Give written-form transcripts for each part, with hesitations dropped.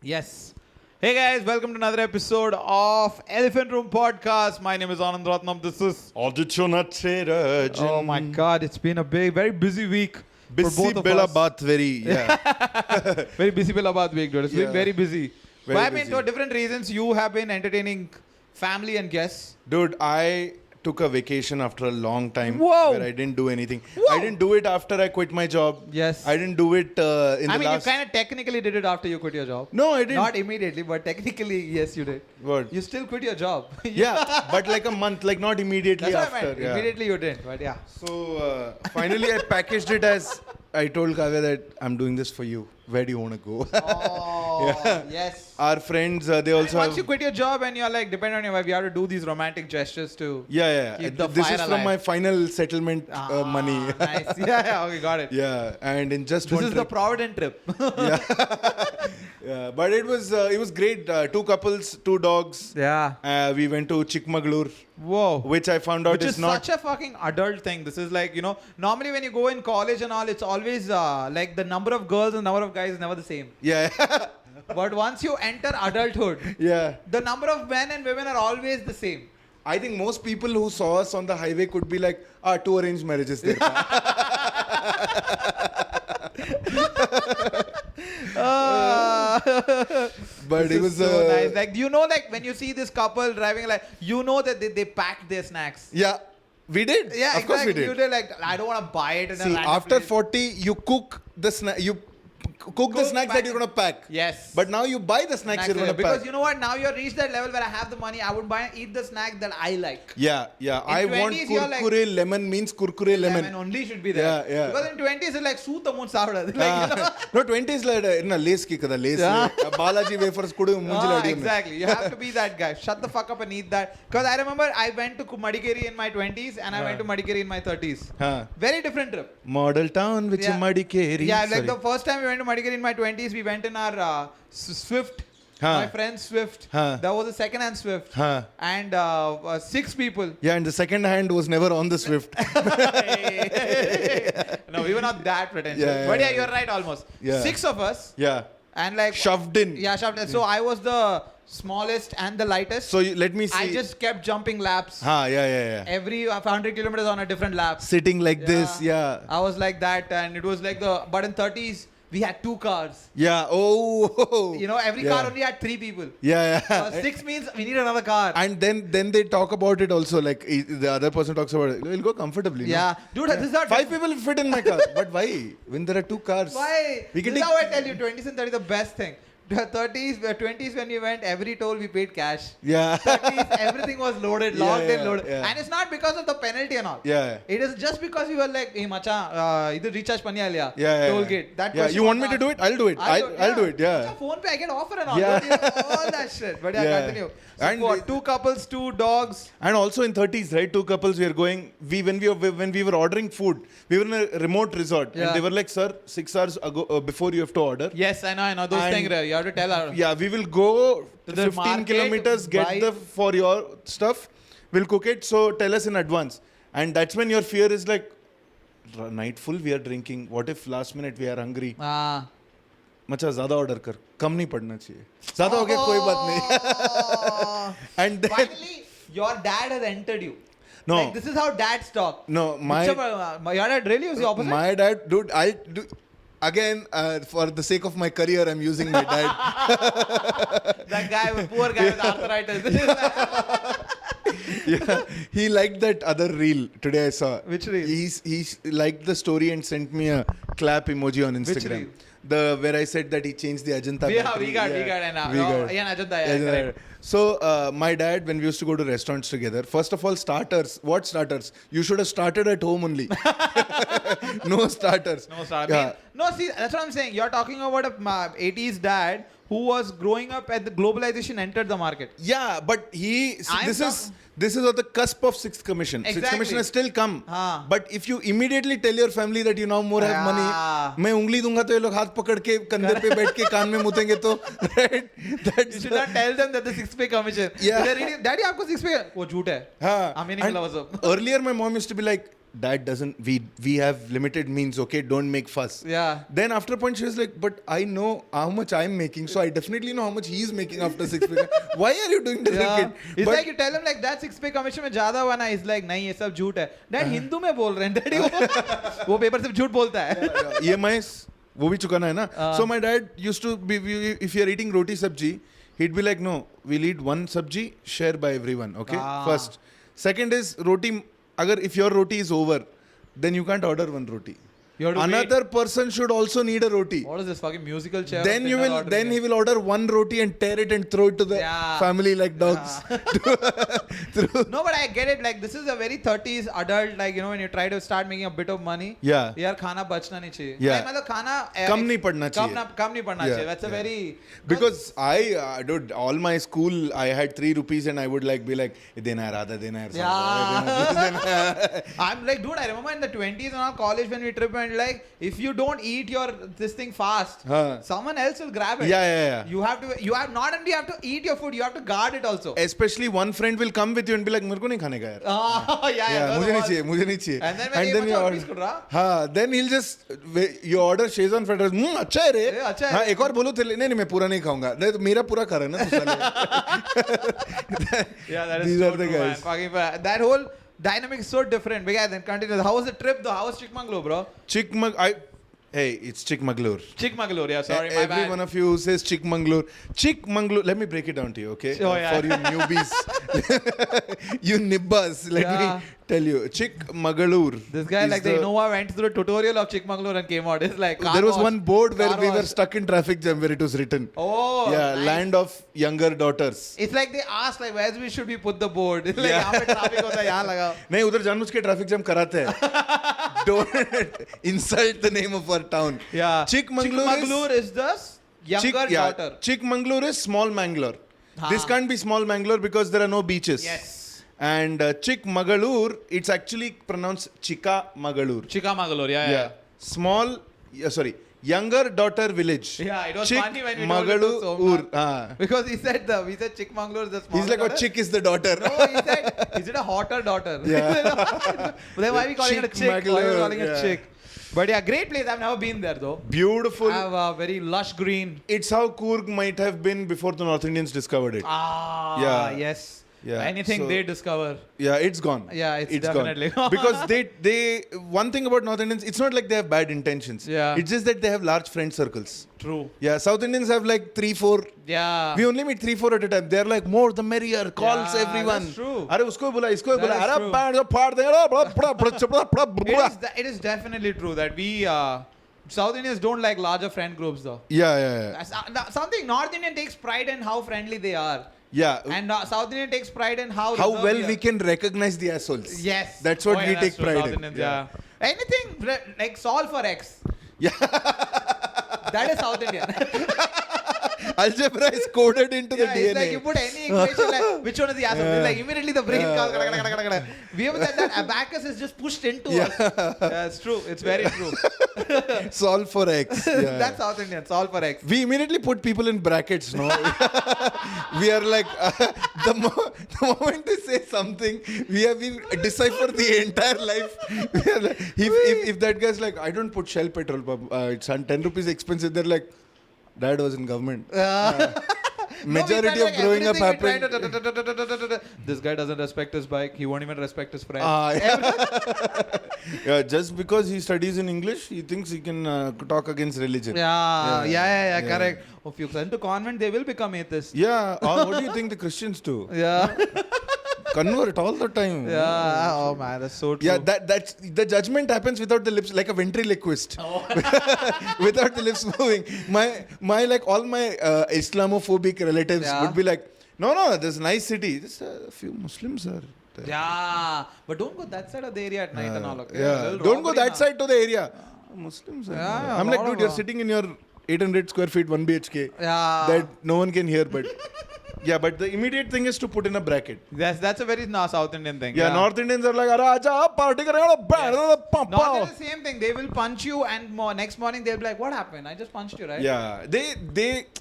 Yes. Hey guys, welcome to another episode of Elephant Room Podcast. My name is Anand Rathnam. This is Aditya Natrajan. Oh my God, it's been a very busy week for both of us. Very busy Billabad week, dude. It's been very busy. Very But I mean, busy. for different reasons, you have been entertaining family and guests. Dude, I took a vacation after a long time Whoa. where I didn't do anything. Whoa. I didn't do it after I quit my job. Yes. I didn't do it in I the mean, last... you kind of technically did it after you quit your job. No, I didn't. Not immediately, but technically, yes, you did. What? You still quit your job. Yeah, but like a month, like not immediately That's after. what I meant. Yeah. Immediately you didn't, but yeah. So finally I packaged it as... I told Kavya that I'm doing this for you. Where do you want to go? Oh, Yeah. yes. Our friends, they And also once have... you quit your job and you're like dependent on your wife, you have to do these romantic gestures to Yeah. keep the This fire is alive. from my final settlement money. Nice. Yeah, okay, got it. Yeah, and in just This one is the trip, Provident trip. yeah, but it was great. Two couples, two dogs. Yeah. We went to Chikmagalur, Whoa. which I found out Which is not. such a fucking adult thing. This is like, normally when you go in college and all, it's always like the number of girls and the number of guys is never the same. Yeah, But once you enter adulthood, yeah. the number of men and women are always the same. I think most people who saw us on the highway could be like, two arranged marriages there. But This it was is so nice. Like like when you see this couple driving, like that they packed their snacks. Yeah, we did. Yeah, of course we did. You did like I don't want to buy it. In a See, random after place. 40, you cook the snack. You cook the snacks pack that you're gonna pack. Yes. But now you buy the snacks you're gonna because pack. you know what? Now you're reached that level where I have the money. I would buy and eat the snack that I like. Yeah. I want 20s, you're like- kurkure lemon means kurkure lemon. Lemon only should be there. Yeah. Because in 20s it's like suit the moon savada. Like, No, 20s lace ki kada lace. Yeah. Balaji wafers kudu munjila adiyum. Exactly. You have to be that guy. Shut the fuck up and eat that. Because I remember I went to Madikeri in my 20s and I went to Madikeri in my 30s. Huh. Very different trip. Model town which Yeah. Madikeri. Yeah, like Sorry. the first time we went to Madikeri in my 20s, we went in our Swift. Huh. My friend's Swift. Huh. That was a second-hand Swift. Huh. And 6 people. Yeah, and the second hand was never on the Swift. No, we were not that pretentious. Yeah, But yeah. you're right almost. Yeah. 6 of us. Yeah. And like Shoved in. Yeah, shoved in. So I was the smallest and the lightest. So let me see. I just kept jumping laps. Yeah. Every 100 kilometers on a different lap. Sitting like this, yeah. I was like that, and it was like but in 30s, we had 2 cars. Yeah, oh. Every car only had 3 people. Yeah. 6 means we need another car. And then they talk about it also, like the other person talks about it. We'll go comfortably. Yeah. No? Dude, this is how 5 people fit in my car. But why? When there are 2 cars. Why? We can This is take- how I tell you, 20s and 30s the best thing. The 30s, 20s when we went, every toll we paid cash. Yeah. 30s, everything was loaded, logged in, loaded. Yeah. And it's not because of the penalty and all. Yeah. It is just because we were like, hey, macha, either recharge paniya liya. Yeah. Toll gate. That Yeah, question you want was me to do asked. it? I'll do it. I'll do it, yeah. Macha, phone pay, I get offer and all. Yeah. Don't you know, all that shit. But yeah, continue. So And for 2 couples, 2 dogs. And also in 30s, right? 2 couples we are going. When we were ordering food, we were in a remote resort, Yeah. and they were like, "Sir, 6 hours ago before you have to order." Yes, I know. Those And- things, you have to tell her. Yeah, we will go To the 15 market, kilometers, buy- get for your stuff. We'll cook it. So tell us in advance. And that's when your fear is like, nightful, we are drinking. What if last minute we are hungry? मचा ज़्यादा order कर कम नहीं पड़ना चाहिए ज़्यादा हो गया कोई बात नहीं and then Finally, your dad has entered you. No. Like, this is how dads talk. no Your dad really was the opposite? my dad dude I do again for the sake of my career I'm using my dad That guy, poor guy with arthritis. yeah he liked that other reel today I saw Which reel? he's liked the story and sent me a clap emoji on Instagram reel? where I said that he changed the Ajanta We battery. got. Ajanta, correct. So my dad, when we used to go to restaurants together, first of all, starters. What starters? You should have started at home only. No starters. No, sir. Yeah. No, see, that's what I'm saying. You're talking about a 80s dad who was growing up at the globalization entered the market. Yeah, but this is at the cusp of Sixth Commission. Exactly. Sixth Commission has still come. हाँ. But if you immediately tell your family that you now more have Yeah. money, मैं उंगली दूंगा तो ये लोग हाथ पकड़ के कंधे पे बैठ के कान में मुतेंगे तो, right? You should not tell them that the 6-pay commission. Yeah. They're reading, Daddy, आपको 6-pay वो झूठ है. हाँ. I'm meaning And also. earlier my mom used to be like, dad doesn't, we have limited means, okay, don't make fuss. Yeah. Then after a point she was like, but I know how much I'm making, so I definitely know how much he's making after 6 pack. Why are you doing this, Yeah. kid? It's But like you tell him like that 6 पे commission में ज्यादा बना. He's like नहीं ये सब झूठ है. Dad Hindu में बोल रहे हैं. Daddy वो पेपर सिर्फ झूठ बोलता है. EMIs वो भी चुकाना है ना. So my dad used to be, if you're eating roti sabji, he'd be like, no, we'll eat one sabji, share by everyone, okay? First. Second is roti, agar if your roti is over, then you can't order one roti. Another person should also need a roti. What is this fucking musical chair? Then he will order one roti and tear it and throw it to the family like dogs. No, but I get it. Like this is a very 30s adult. Like when you try to start making a bit of money. Yeah. यार खाना बचना नहीं चाहिए. Yeah. Like मतलब खाना कम नहीं पड़ना चाहिए. कम नहीं पड़ना चाहिए. That's a very. Because I dude, all my school I had 3 rupees and I would be like देना है राधा देना है. Yeah. I'm like, dude, I remember in the 20s and all college when we trip. And like if you don't eat this thing fast, someone else will grab it. Yeah. You have not only have to eat your food, you have to guard it also. Especially one friend will come with you and be like, मेरे को नहीं खाने का यार. Yeah. मुझे नहीं चाहिए. And then you order. Then he'll just you order Shezwan fried rice. अच्छा है रे. हाँ एक और बोलो थे नहीं मैं पूरा नहीं खाऊंगा. नहीं तो मेरा पूरा खा रहा है ना. Yeah, that is These so are the true, guys. man. That whole dynamic is so different. But yeah, then continue. How was the trip though? How was Chikmagalur, bro? Hey, it's Chikmagalur. Chikmagalur, yeah, sorry, my Every bad. one of you says Chikmagalur. Let me break it down to you, okay? Oh, yeah. For you newbies. You nibbas. Let me tell you. Chikmagalur. This guy, like the Innova, went through a tutorial of Chikmagalur and came out. It's like there was one board where we were stuck in traffic jam where it was written. Oh, yeah, nice. Land of younger daughters. It's like they asked, like, where should we put the board? It's like, यहाँ पे traffic होता है, यहाँ लगाओ. नहीं उधर जानबूझ के traffic jam कराते हैं. Don't insult the name of our town. Yeah. Chikmagalur is the younger daughter. Chikmagalur is small Mangalore. This can't be small Mangalore because there are no beaches. Yes. And Chikmagalur, it's actually pronounced Chikamagalur. Chikmagalur, yeah. Small, younger daughter village. Yeah, it was funny when we told it to Somnath. Because we said Chikmagalur is the small. He's like, oh, chick is the daughter. No, he said, is it a hotter daughter? Yeah. Then why are we calling it a chick? Why are we calling it chick? But yeah, great place. I've never been there though. Beautiful. Have very lush green. It's how Coorg might have been before the North Indians discovered it. Yes. Yeah. Anything they discover. Yeah, it's gone. Yeah, it's definitely gone. Because they one thing about North Indians, it's not like they have bad intentions. Yeah. It's just that they have large friend circles. True. Yeah, South Indians have like 3-4. Yeah. We only meet 3-4 at a time. They're like more the merrier, calls everyone. That's true. अरे उसको बोला इसको बोला अरे band फाड़ देंगे. It is definitely true that we South Indians don't like larger friend groups though. Yeah. Something North Indian takes pride in how friendly they are. Yeah. And South Indian takes pride in how well we can recognize the assholes. Yes. That's what we take pride South in. Indians, yeah. Anything like solve for X. Yeah. That is South Indian. Algebra is coded into the DNA. It's like you put any equation, like which one is the asshole? Like immediately the brain goes. We have that abacus is just pushed into us. Yeah, it's true. It's very true. Solve for X. Yeah. That's South Indian. Solve for X. We immediately put people in brackets, no? We are like, the moment they say something, we decipher the entire life. We are like, if that guy's like, I don't put Shell petrol, it's 10 rupees expensive, they're like, Dad was in government. Majority of growing up happened. This guy doesn't respect his bike. He won't even respect his friend. Yeah, just because he studies in English, he thinks he can talk against religion. Yeah, correct. If you send to convent, they will become atheists. Yeah. What do you think the Christians do? Yeah. Convert all the time. Yeah. Oh man, that's so true. Yeah, that's the judgment happens without the lips, like a ventriloquist. Without the lips moving. My like all my Islamophobic relatives would be like, no, there's a nice city. Just a few Muslims are there. Yeah, but don't go that side of the area at night and all. Okay? Yeah, don't go that side to the area. Muslims are there. I'm like, dude, you're sitting in your 800 square feet 1 BHK that no one can hear, but yeah, but the immediate thing is to put in a bracket. That's a very South Indian thing. Yeah, North Indians are like, "Acha, party karega." North is the same thing. They will punch you, and next morning they'll be like, "What happened? I just punched you, right?" Yeah,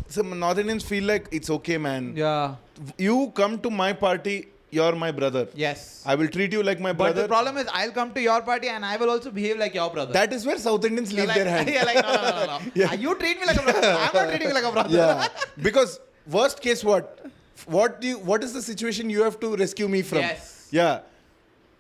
some North Indians feel like it's okay, man. Yeah. You come to my party you're my brother. Yes. I will treat you like my But brother. the problem is, I'll come to your party and I will also behave like your brother. That is where South Indians leave You're their hand. Yeah, like, no. Yeah. You treat me like a brother. I'm not treating you like a brother. Yeah. Because worst case, what is the situation you have to rescue me from? Yes. Yeah.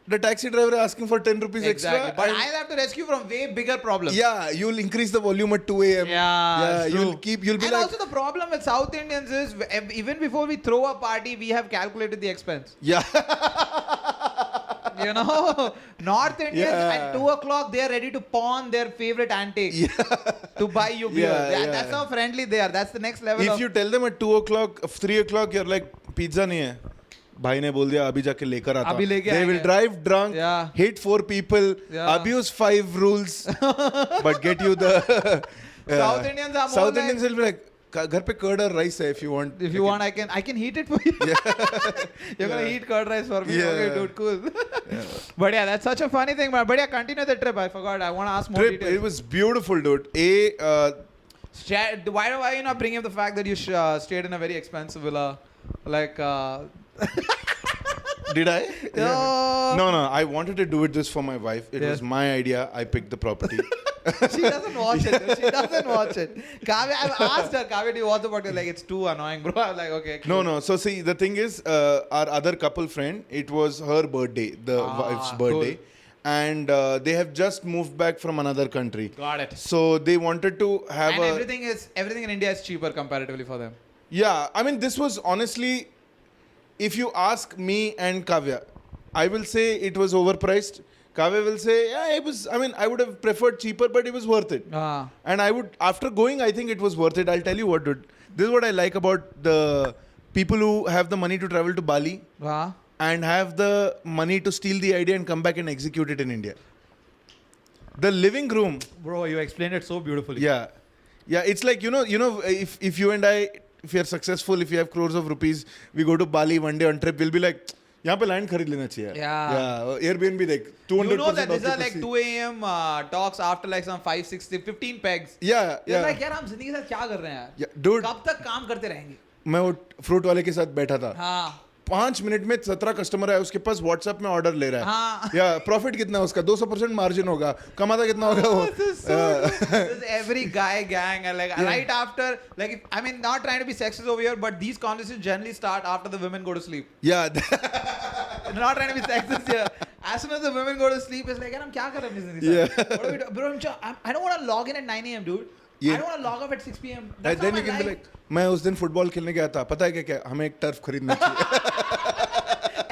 The taxi driver asking for 10 rupees Exactly. extra. But and I'll have to rescue from way bigger problems. yeah, you'll increase the volume at 2 a.m. Yeah, it's you'll true. be And like, also the problem with South Indians is even before we throw a party, we have calculated the expense. yeah. You know, North Indians Yeah. at 2 o'clock they are ready to pawn their favorite antique to buy you beer. Yeah. That's how friendly they are. That's the next level. If you tell them at 2 o'clock, 3 o'clock, you're like, pizza nahi hai. भाई ने बोल दिया अभी जाके लेकर आता अभी हूं. लेके They will आएंगे. drive drunk, Yeah. hit 4 people, Yeah. abuse 5 rules, but get you the South Indians are more South like, Indians will be like, घर पे curd और rice है if you want. if you want, I can heat it for you. You're gonna heat curd rice for me. Yeah. Okay, dude, cool. But yeah, that's such a funny thing. But yeah, continue the trip. I forgot. I want to ask more Trip, details. it was beautiful, dude. Why you not bring up the fact that you stayed in a very expensive villa, like? Did I? Oh. No. I wanted to do this for my wife. It Yes. was my idea. I picked the property. She doesn't watch it. Dude. She doesn't watch it. Kavya, I've asked her, Kavya, do you watch the podcast? Like, it's too annoying, bro. I'm like, okay. Cool. No. So see, the thing is, our other couple friend, it was her birthday, the wife's birthday. Cool. And they have just moved back from another country. Got it. So they wanted to have And everything in India is cheaper comparatively for them. Yeah, I mean, this was honestly, if you ask me and Kavya, I will say it was overpriced. Kavya will say, yeah, it was, I mean, I would have preferred cheaper, but it was worth it. And I would, after going, I think it was worth it. I'll tell you what, dude. This is what I like about the people who have the money to travel to Bali and have the money to steal the idea and come back and execute it in India. The living room. Bro, you explained it so beautifully. Yeah. Yeah, it's like, you know, if you and I, if you're successful, if you have crores of rupees, we go to Bali one day on trip, we'll be like, यहाँ पे land खरीद लेना चाहिए. Yeah. Airbnb देख 200%. You know that these are like 2 a.m. Talks after like some 5, 6, 15 pegs. Yeah. You're like, यार हम जिंदगी के साथ क्या कर रहे हैं यार? Yeah, dude. कब तक काम करते रहेंगे? मैं वो फ्रूट वाले के साथ बैठा था. हाँ. 5 मिनट में 17 कस्टमर है, उसके पास व्हाट्सएप में ऑर्डर ले रहा है. हाँ. या प्रॉफिट कितना है उसका? 200% मार्जिन होगा. कमाता कितना होगा वो? This is every guy gang and like right after, like I mean, not trying to be sexist over here, but these conversations generally start after the women go to sleep. Yeah. Not trying to be sexist here. As soon as the women go to sleep, it's like, यार हम क्या कर रहे हैं अपनी जिंदगी से? What do we do? Bro, I don't want to log in at 9 a.m. dude. Yeah. I don't want to log off at 6 p.m. And That's then not you my can be life. like, मैं उस दिन football खेलने गया था. पता है क्या हमें एक टर्फ खरीदना चाहिए.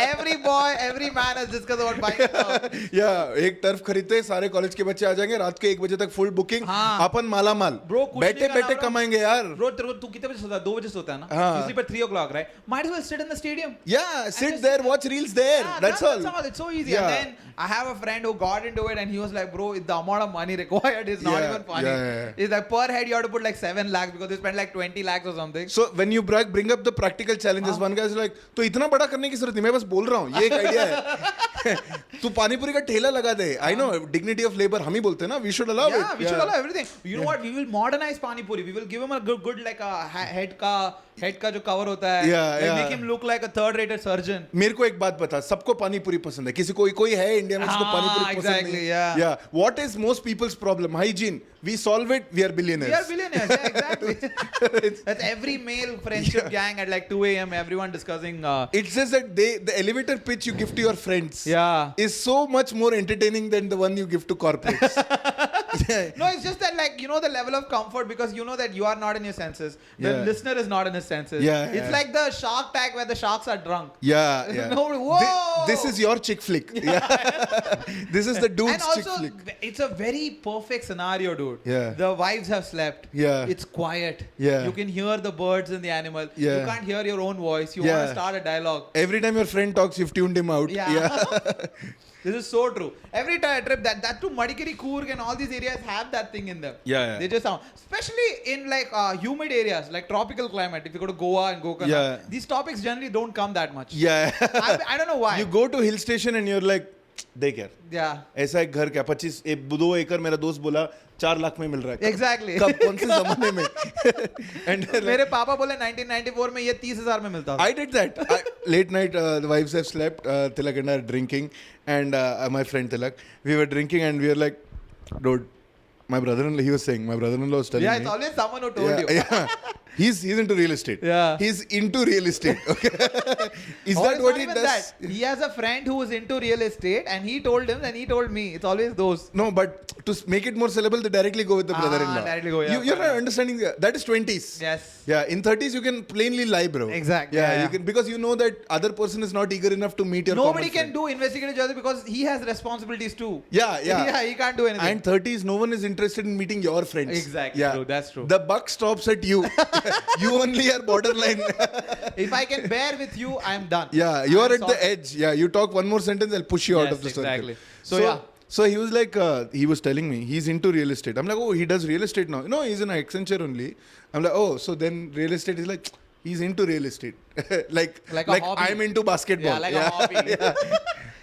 Every boy, every man has discussed about buying a turf. Yeah, एक टर्फ खरीदते सारे कॉलेज के बच्चे आ जाएंगे रात के 1 बजे तक फुल बुकिंग. हाँ. अपन माला माल. Bro, कुछ बैठे नहीं बैठे करना, कमाएंगे यार. Bro, तू कितने बजे सोता है? 2 बजे सोता है ना? हाँ. You sleep at 3 o'clock, right? Might as well sit in the stadium. Yeah, sit just- there, watch reels there. Yeah, That's all. It's so easy. Yeah. And then I have a friend who got into it and he was like, bro, the amount of money required is not Yeah, even funny. yeah. It's like per head you have to put like 7 lakhs because they spend like 20 lakhs or something. So when you bring up the practical challenges, one guy is like, तो इतना बड़ा करने की जरूरत नहीं, मैं बस बोल रहा हूँ, ये एक आइडिया है. तू पानी पूरी का ठेला लगा दे. I know, dignity of labor, हम ही बोलते हैं ना, we should allow it. Yeah, we should allow everything. You know what? We will modernize Pani Puri. We will give him a good like a head का जो cover होता है. Yeah. Make him look like a third-rated surgeon. मेरे को एक बात बता, सबको पानी पूरी पसंद है. किसी कोई है इंडिया में जिसको पानी पूरी पसंद exactly, नहीं. yeah. What is most people's problem? Hygiene. We solve it, we are billionaires. We are billionaires, yeah, exactly. That's every male friendship gang at like 2 a.m. Everyone discussing. It's just that the elevator pitch you give to your friends is so much more entertaining than the one you give to corporates. No, it's just that like, you know, the level of comfort because you know that you are not in your senses. The listener is not in his senses. It's like the Shark Tank where the sharks are drunk. Yeah. Nobody, whoa! This is your chick flick. This is the dude's and chick also, flick. it's a very perfect scenario, dude. Yeah. The wives have slept. Yeah. It's quiet. Yeah. You can hear the birds and the animal. Yeah. You can't hear your own voice. You want to start a dialogue. Every time your friend talks, you've tuned him out. This is so true. Every trip that to Madikeri, Coorg and all these areas have that thing in them. Yeah. They just sound, especially in like humid areas, like tropical climate. If you go to Goa and Gokarna, these topics generally don't come that much. Yeah. I don't know why. You go to hill station and you're like, देख यार Yeah. ऐसा एक घर क्या 2 एकड़ मेरा दोस्त बोला 4 लाख में मिल रहा है Exactly. कब कौन से जमाने में And मेरे पापा बोले 1994 में ये 30,000 में मिलता था. I did that. Late night, the wives have slept. Tilak and I are drinking, and my friend Tilak, we were drinking, and we were like, dude, my brother-in-law. He was saying, my brother-in-law was telling Yeah, me. it's always someone who told you. Yeah. He's into real estate. Yeah. He's into real estate. Okay. Is Or that it's what not he even does? that. He has a friend who is into real estate, and he told him, and he told me. It's always those. No, but to make it more sellable, they directly go with the brother-in-law. Directly go, yeah, You're not understanding that is 20s. Yes. Yeah, in 30s you can plainly lie, bro. Exactly. Yeah, Yeah. you can because you know that other person is not eager enough to meet your. Nobody common can friend. do investigative journalism because he has responsibilities too. Yeah. Yeah, he can't do anything. And 30s, no one is interested in meeting your friends. Exactly, Yeah. true, that's true. The buck stops at you. You only are borderline. If I can bear with you, I'm done. Yeah, you are I'm at the sorted. edge. Yeah, you talk one more sentence, I'll push you out Yes, of the exactly. circle. So, yeah. So he was like, he was telling me he's into real estate. I'm like, oh, he does real estate now. No, he's in Accenture only. I'm like, oh, so then real estate is like, he's into real estate. like a hobby. I'm into basketball. Yeah, like a hobby.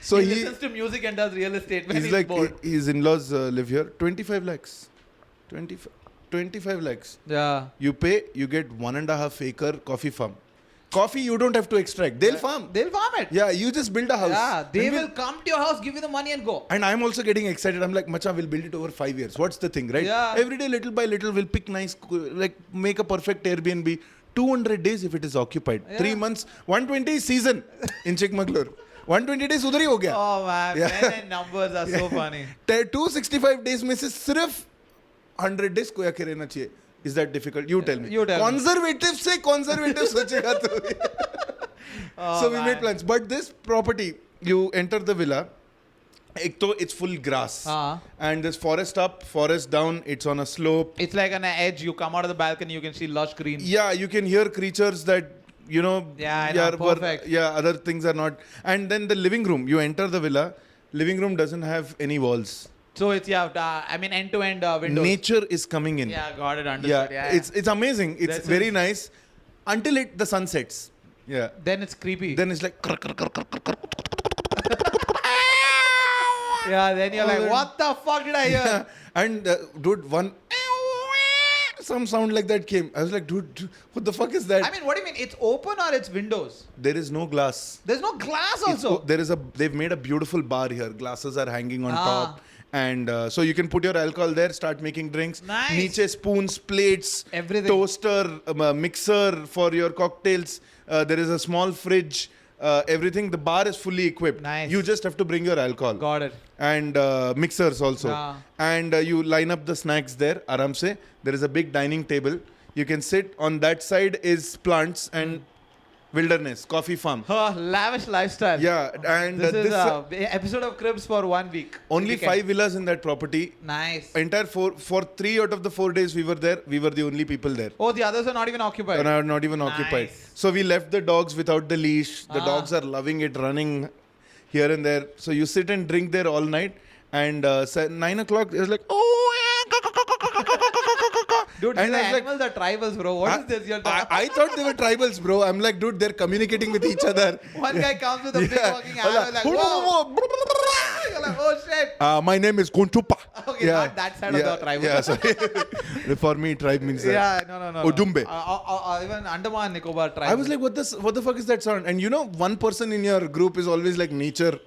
So he listens to music and does real estate when he's like, bored. his in-laws live here. 25 lakhs. 25 lakhs. Yeah. You pay, you get 1.5 acre coffee farm. Coffee you don't have to extract. They'll farm. They'll farm it. Yeah, you just build a house. Yeah, they And will come to your house, give you the money and go. And I'm also getting excited. I'm like, Macha, we'll build it over 5 years. What's the thing, right? Yeah. Every day, little by little, we'll pick nice, like, make a perfect Airbnb. 200 days if it is occupied. Yeah. 3 months. 120 is season in Chikmagalur. 120 days udhar hi ho gaya. Oh man, Yeah. men and numbers are so funny. 265 days में से सिर्फ 100 days कोया के रहना चाहिए. Is that difficult? You tell me. You tell me. Conservative से conservative सोचेगा तो. Oh, So we man. made plans. But this property, you enter the villa. एक तो it's full grass. And there's forest up, forest down. It's on a slope. It's like on an edge. You come out of the balcony, you can see lush green. Yeah, you can hear creatures that, you know, Yeah, I know, perfect. other things are not. And then the living room, you enter the villa, living room doesn't have any walls. So it's end to end windows. Nature is coming in. Yeah, got it, understood. Yeah, It's amazing. It's That's very it. nice until the sun sets. Yeah. Then it's creepy. Then it's like Yeah, then you're like, then- what the fuck did I hear? and dude, some sound like that came. I was like, dude, what the fuck is that? I mean, what do you mean? It's open or it's windows? There is no glass. There's no glass It's also. they've made a beautiful bar here. Glasses are hanging on Ah. top. And so you can put your alcohol there, start making drinks. Nice. Niche spoons, plates, Everything. toaster, mixer for your cocktails. There is a small fridge. Everything. The bar is fully equipped. Nice. You just have to bring your alcohol. Got it. And mixers also. Ah. And you line up the snacks there. Aram se. There is a big dining table. You can sit. On that side is plants and wilderness, coffee farm. Oh, lavish lifestyle. Yeah, and This is episode of Cribs for 1 week. only Weekend. 5 villas in that property. Nice. Entire for 3 out of the 4 days we were there. We were the only people there. Oh, the others are not even occupied. And are not even occupied. Nice. So we left the dogs without the leash. The Ah. dogs are loving it, running here and there. So you sit and drink there all night. And 9 o'clock, it's like, Dude, and the I was like, animals are tribals, bro. What is this? You're I thought they were tribals, bro. I'm like, dude, they're communicating with each other. One guy comes with a big Yeah. walking animal, like, whoa. You're like, oh shit. My name is Gonchupa. Okay, not that side of the tribe. Yeah, sorry. For me, tribe means that. Yeah, no. Ojumbe. Even Andaman Nicobar tribe. I was like, what the fuck is that sound? And you know, one person in your group is always like nature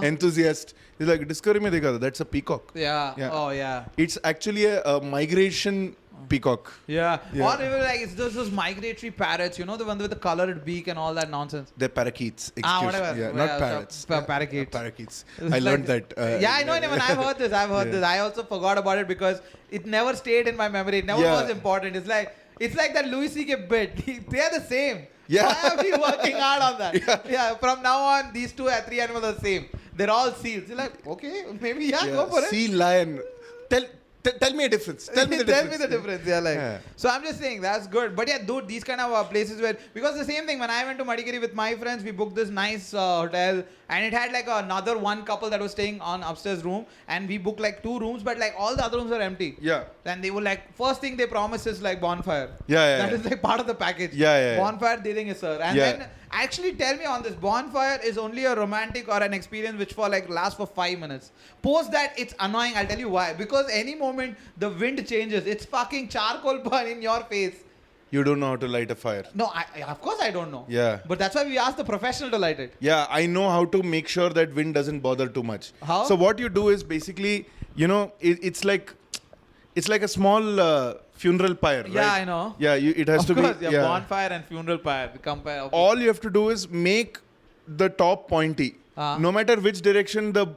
enthusiast. He's like, Discovery mein dekha tha, that's a peacock. Yeah. Yeah. Oh, yeah. It's actually a migration peacock. Yeah. Yeah. Or even like, it's those migratory parrots, you know, the one with the colored beak and all that nonsense. They're parakeets. Whatever. Yeah, not parrots. Parakeets. Parakeets. It's I like learned this. that. Yeah, I know. I've heard this. Yeah. This. I also forgot about it because it never stayed in my memory. It never Yeah. was important. It's like that Louis C.K. bit. They are the same. Yeah. Why are we working hard on that? Yeah. From now on, these 3 animals are the same. They're all seals. You're like, okay, maybe go for it. Sea lion. Tell me a difference. Tell me the difference. Yeah, Yeah. So I'm just saying that's good. But yeah, dude, these kind of places where because the same thing when I went to Madikeri with my friends, we booked this nice hotel and it had like another one couple that was staying on upstairs room, and we booked like 2 rooms, but like all the other rooms were empty. Yeah. And they were like, first thing they promised is like bonfire. Yeah. That is like part of the package. Yeah. Bonfire they think is sir. And then actually tell me on this, bonfire is only a romantic or an experience which for like lasts for 5 minutes. Post that, it's annoying. I'll tell you why. Because any moment the wind changes, it's fucking charcoal burn in your face. You don't know how to light a fire. No, of course I don't know. Yeah. But that's why we asked the professional to light it. Yeah, I know how to make sure that wind doesn't bother too much. How? So what you do is basically, it's like a small funeral pyre, right? Yeah, I know. Yeah, it has to Of be. course, bonfire and funeral pyre. Compare. All you have to do is make the top pointy. No matter which direction the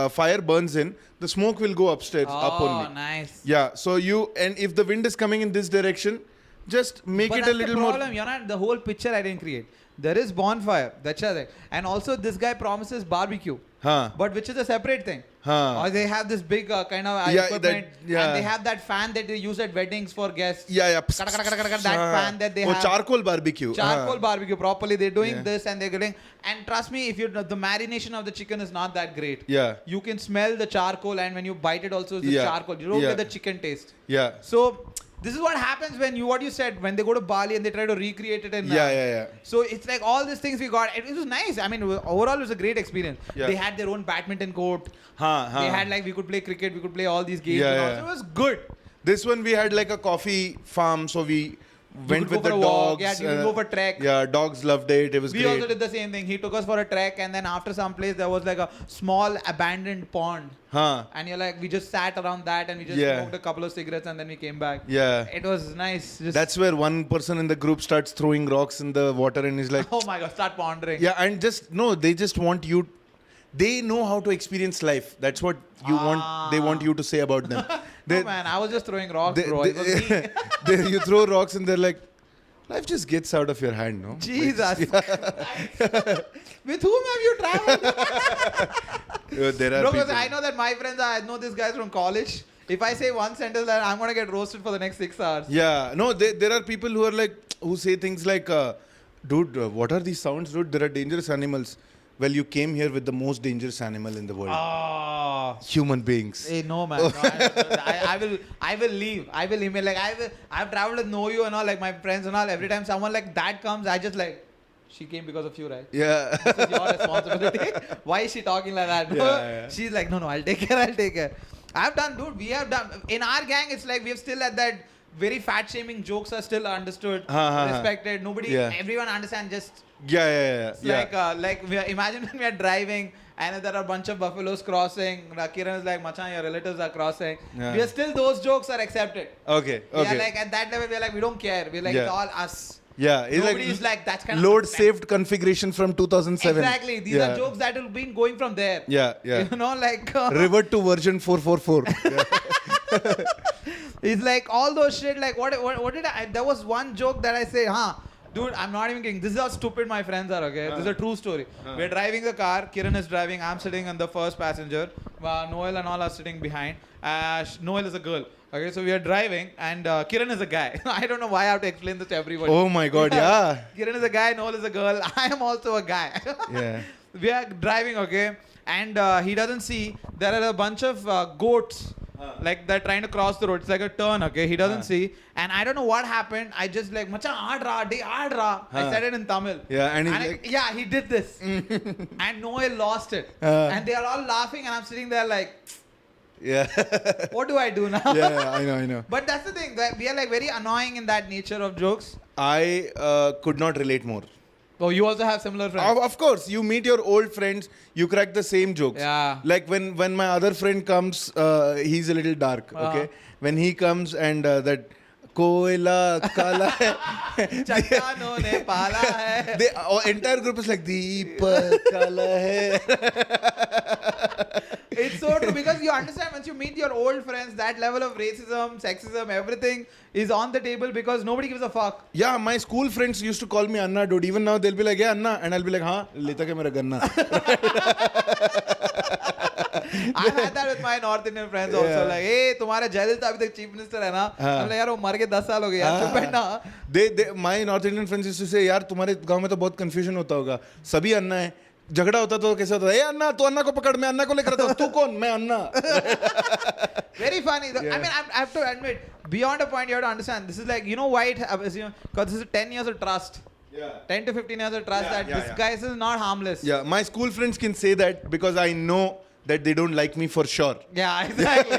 fire burns in, the smoke will go upstairs, up only. Oh, nice. Yeah, so and if the wind is coming in this direction, just make it a little more. But that's the problem. You're not, the whole picture I didn't create. There is bonfire. That's the thing. And also this guy promises barbecue. But which is a separate thing. Or they have this big kind of equipment. And they have that fan that they use at weddings for guests. Yeah. That fan that they have. Charcoal barbecue. Charcoal barbecue properly. They're doing this and they're getting. And trust me, if the marination of the chicken is not that great. Yeah. You can smell the charcoal, and when you bite it also, it's the charcoal. You don't get the chicken taste. Yeah. So this is what happens when what you said, when they go to Bali and they try to recreate it in. Yeah. So it's like all these things we got. It was nice. I mean, overall it was a great experience. Yeah. They had their own badminton court. They had like, we could play cricket, we could play all these games. Yeah. So it was good. This one we had like a coffee farm, so we went with the dogs. Yeah, you could go for trek. Yeah, dogs loved it. It was great. We also did the same thing. He took us for a trek, and then after some place there was like a small abandoned pond. And you're like, we just sat around that and we just smoked a couple of cigarettes and then we came back. Yeah. It was nice. That's where one person in the group starts throwing rocks in the water and is like, oh my God, start pondering. Yeah, and they just want you. They know how to experience life. That's what you want. They want you to say about them. No man, I was just throwing rocks, bro. It was me. You throw rocks and they're like, life just gets out of your hand, no? Jesus. With whom have you traveled? There are because I know that my friends I know these guys from college. If I say one sentence, that I'm gonna get roasted for the next 6 hours. Yeah, no, there are people who say things like, dude, what are these sounds, dude? There are dangerous animals. Well, you came here with the most dangerous animal in the world. Human beings. Hey, no man. No, I will leave. I will email. Like I've traveled with Know You and all, like my friends and all. Every time someone like that comes, I just like, she came because of you, right? Yeah. This is your responsibility. Why is she talking like that? Yeah. She's like, no, I'll take care. I've done, dude. We have done. In our gang, it's like we have still at that very fat shaming jokes are still understood, respected. Everyone understands. Just like imagine when we are driving and there are a bunch of buffaloes crossing. Kiran is like, Machan, your relatives are crossing. Yeah. We are still, those jokes are accepted. Okay. We are like at that level. We are like, we don't care. We're like, it's all us. Yeah, it's Nobody's like that's kind load of saved configuration from 2007. Exactly. These are jokes that will be going from there. Yeah. You know, like revert to version 444. It's like all those shit. Like what did I? There was one joke that I say, dude, I'm not even kidding. This is how stupid my friends are. Okay, this is a true story. We're driving the car. Kiran is driving. I'm sitting on the first passenger. Noel and all are sitting behind. Noel is a girl. Okay, so we are driving and Kiran is a guy. I don't know why I have to explain this to everybody. Oh my God, yeah. Kiran is a guy, Noel is a girl. I am also a guy. Yeah. We are driving, okay, and he doesn't see there are a bunch of goats. Like they're trying to cross the road. It's like a turn, okay? He doesn't see. And I don't know what happened. I just like, Macha, aadra. I said it in Tamil. Yeah, and he did this. And Noel lost it. And they are all laughing and I'm sitting there like, yeah. What do I do now? Yeah, I know. But that's the thing. That we are like very annoying in that nature of jokes. I could not relate more. Oh, you also have similar friends? Of course. You meet your old friends, you crack the same jokes. Yeah. Like when my other friend comes, he's a little dark, okay? When he comes and that Koila Kala hai. Chattano ne pala hai. The entire group is like Deepak Kala hai. It's so true because you understand once you meet your old friends, that level of racism, sexism, everything is on the table because nobody gives a fuck. Yeah, my school friends used to call me Anna, dude. Even now they'll be like, yeah, Anna. And I'll be like, leta ke mera ganna. I've had that with my North Indian friends also. Like, hey, तुम्हारा जयललिता अभी तक chief minister है ना? I'm like, यार वो मर के 10 साल हो गए यार, चुप बैठना. My North Indian friends used to say, यार तुम्हारे गांव में तो बहुत confusion होता होगा. सभी अन्ना है. झगड़ा होता तो कैसे होता, ए अन्ना तू अन्ना को पकड़, मैं अन्ना को लेकर आता हूँ, तू कौन, मैं अन्ना. Very funny. I mean, I have to admit, beyond a point, you have to understand. This is like, you know why it happens? Because this is 10 years of trust. Yeah. 10 to 15 years of trust that this guy is not harmless. Yeah, my school friends can say that because I know that they don't like me for sure. Yeah, exactly.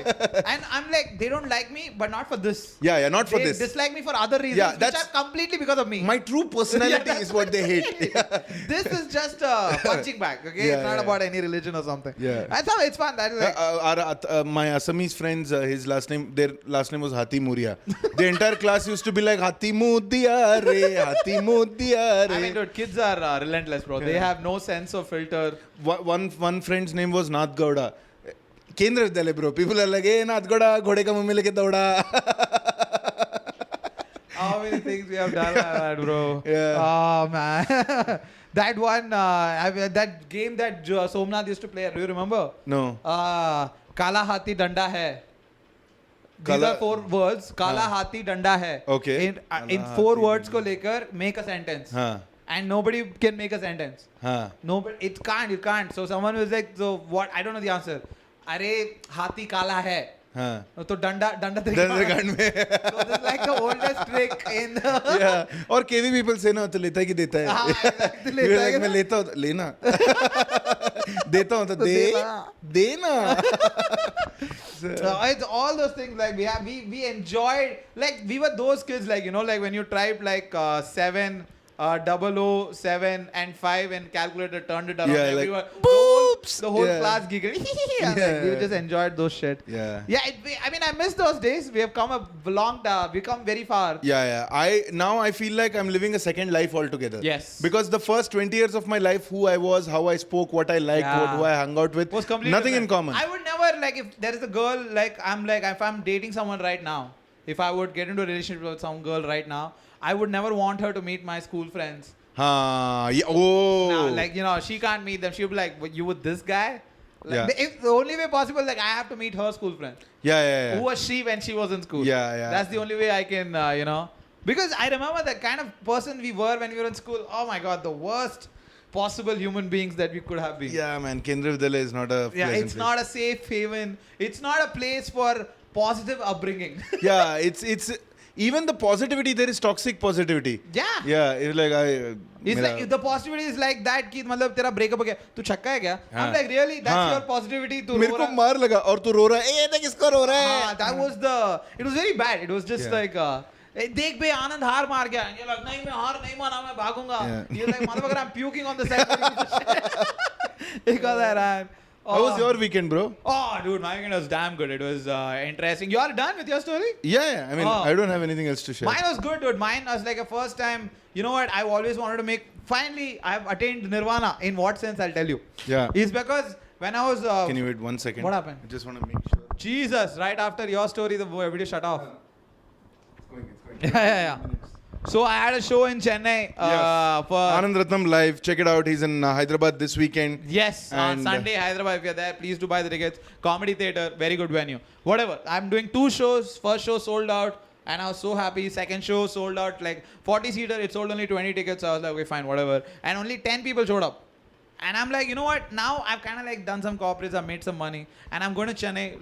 And I'm like, they don't like me, but not for this. Yeah, not for this. They dislike me for other reasons, Yeah, which that's are completely because of me. My true personality is what they hate. This is just a punching bag, okay? Yeah, it's not yeah. about any religion or something. Yeah. I thought it's fun. That is like, My Assamese friends, their last name was Hati Muria. The entire class used to be like, Hati Mudia re, Hati Mudia re. I mean, dude, kids are relentless, bro. They have no sense of filter. One friend's name was Nath Gowda. केंद्र विद्यालय bro. People are like, hey, नाथ गौड़ा घोड़े का mummy लेके दौड़ा. How many things we have done like that, bro? Yeah. Oh, man. That one, that game that Somnath used to play, do you remember? No. Kala Hati Danda Hai. These are 4 words. Kala Hati Danda Hai. Okay. In 4 words ko lekar, make a sentence. And nobody can make a sentence. Nobody, it can't. So someone was like, so what? I don't know the answer. अरे हाथी काला है तो डंडा दंडकांड में. So this is like the oldest trick in the Yeah. और KV people say ना तो लेता है कि देता है. हाँ, exactly, लेता है मैं लेता हूँ लेना. देता हूँ तो देना. So it's all those things like we enjoyed, like we were those kids, like, you know, like when you typed like 7 007 and 5 and calculator turned it around. Yeah, everyone, like, the whole yeah. class giggled. And Yeah. like, we just enjoyed those shit. Yeah. Yeah, I mean, I miss those days. We have come we come very far. Yeah. I feel like I'm living a second life altogether. Yes. Because the first 20 years of my life, who I was, how I spoke, what I liked, who I hung out with, Was completely nothing in different. common. I would never, like, if there is a girl, like, if I'm dating someone right now, if I would get into a relationship with some girl right now, I would never want her to meet my school friends. Yeah. Oh. No, like, you know, she can't meet them. She'll be like, "What, you with this guy?" Like, Yeah. If the only way possible, like, I have to meet her school friend. Yeah. Who was she when she was in school? Yeah. That's the only way I can, you know. Because I remember the kind of person we were when we were in school. Oh my God, the worst possible human beings that we could have been. Yeah, man. Kendra Vidyalaya is not a Yeah, pleasant it's place. not a safe haven. It's not a place for positive upbringing. Yeah, it's even the positivity, there is toxic positivity. Yeah. It's like It's like the positivity is like that कि मतलब तेरा breakup हो गया तू छक्का है क्या? I'm like, really? That's your positivity? तू मेरे को मार लगा और तू रो रहा है. देख इसको रो रहा है. That was it was very bad. It was just like देख बे आनंद हार मार गया. And you're like, नहीं मैं हार नहीं माना मैं भागूंगा. You're like, motherfucker, I'm puking on the side. Because I ran. How was your weekend, bro? Oh, dude, my weekend was damn good. It was interesting. You are done with your story? Yeah. I mean, I don't have anything else to share. Mine was good, dude. Mine was like a first time. You know what? I've always wanted to make. Finally, I've attained nirvana. In what sense? I'll tell you. Yeah. It's because when I was. Can you wait 1 second? What happened? I just want to make sure. Jesus! Right after your story, the video shut off. It's going. Yeah. So I had a show in Chennai for Anand Rathnam live. Check it out. He's in Hyderabad this weekend. Yes, on Sunday, Hyderabad. If you're there, please do buy the tickets. Comedy theater, very good venue. Whatever. I'm doing 2 shows. First show sold out, and I was so happy. Second show sold out, like 40 seater. It sold only 20 tickets. So I was like, okay, fine, whatever. And only 10 people showed up. And I'm like, you know what? Now I've kind of like done some corporates. I've made some money, and I'm going to Chennai.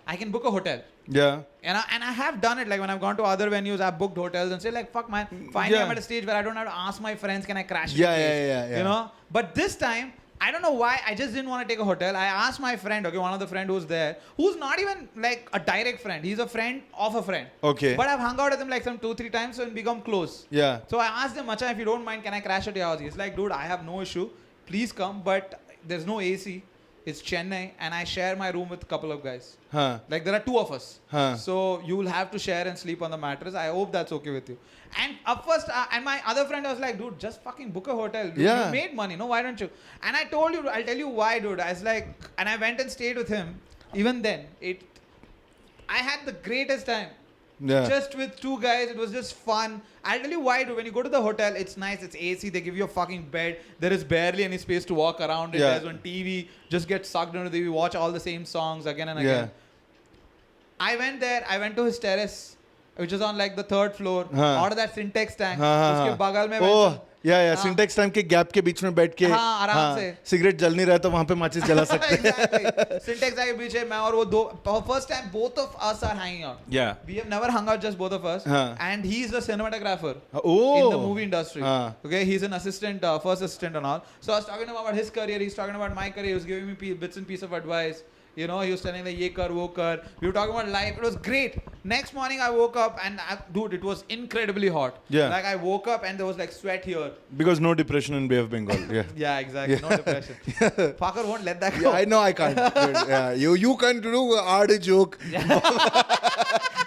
I can book a hotel. Yeah. And I have done it. Like when I've gone to other venues, I've booked hotels and say like, fuck man, finally I'm at a stage where I don't have to ask my friends, can I crash at your place? Yeah. You know? But this time, I don't know why, I just didn't want to take a hotel. I asked my friend, okay, one of the friend who's there, who's not even like a direct friend. He's a friend of a friend. Okay. But I've hung out with him like some 2-3 times and become close. Yeah. So I asked him, Macha, if you don't mind, can I crash at your house? He's like, dude, I have no issue. Please come, but there's no AC. It's Chennai, and I share my room with a couple of guys. Like there are 2 of us. So you will have to share and sleep on the mattress. I hope that's okay with you. And up first, and my other friend was like, dude, just fucking book a hotel. Dude. You made money, no? Why don't you? And I told you, I'll tell you why, dude. I was like, and I went and stayed with him. Even then, I had the greatest time. Yeah. Just with 2 guys, it was just fun. I'll tell you why, dude. When you go to the hotel, it's nice, it's AC, they give you a fucking bed. There is barely any space to walk around. There's one TV, just get sucked into the TV, watch all the same songs again and again. I went there, I went to his terrace, which is on like the 3rd floor. हाँ. Order that Syntex tank. हाँ, उसके बगल में ओह या हाँ. Syntax tank के gap के बीच में बैठ के हाँ, आराम से. सिगरेट जल नहीं रहा तो वहां पे माचिस जला सकते हैं. Exactly. Syntex tank के बीच है मैं और वो दो. First time both of us are hanging out. Yeah. We have never hung out, just both of us. हाँ. And he is the cinematographer Oh. in the movie industry. हाँ. Okay, he's an assistant, first assistant and all. So I was talking to him about his career. He's talking about my career. He was giving me bits and pieces of advice. You know, he was telling like, ye kar, wo kar. We were talking about life. It was great. Next morning, I woke up and, dude, it was incredibly hot. Yeah. Like, I woke up and there was like sweat here. Because no depression in Bay of Bengal. Yeah. Yeah, exactly. No depression. Fucker won't let that go. Yeah, I know I can't. Dude, yeah, you can't do a hard joke.